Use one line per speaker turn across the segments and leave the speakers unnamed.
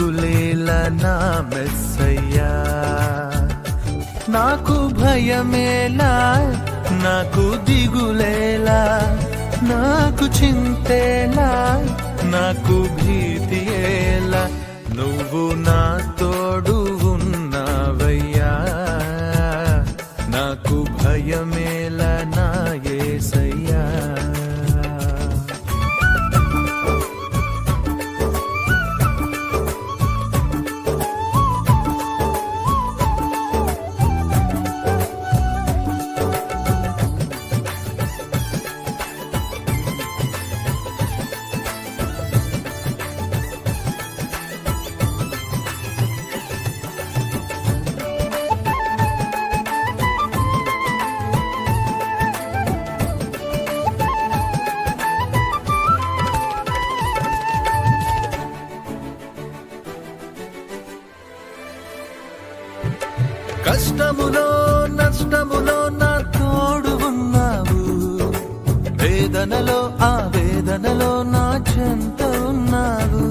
దిగులేలా నా మెస్సయ్యా, నాకు భయమేలా, నాకు దిగులేలా, నాకు చింతేలా, నాకు భీతియేలా, నువ్వు నా తోడు ఉన్నావయ్యా, నాకు భయమేలా నా యేసయ్యా. కష్టములో నష్టములో నా తోడు ఉన్నావు, వేదనలో ఆ వేదనలో నా చెంత ఉన్నావు.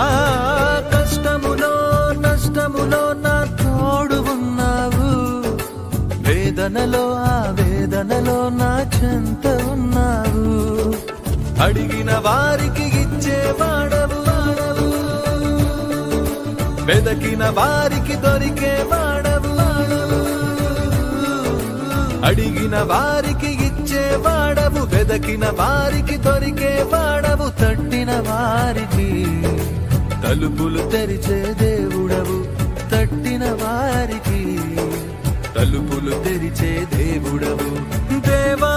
ఆ కష్టములో నష్టములో నా తోడు ఉన్నావు, వేదనలో ఆ వేదనలో నా చెంత ఉన్నావు. అడిగిన వారికి ఇచ్చేవాడవు, వెదకిన వారికి దొరికేవాడవు, అడిగిన వారికి ఇచ్చేవాడవు, వెదకిన వారికి దొరికేవాడవు, తట్టిన వారికి తలుపులు తెరిచే దేవుడవు, తట్టిన వారికి తలుపులు తెరిచే దేవుడవు. దేవా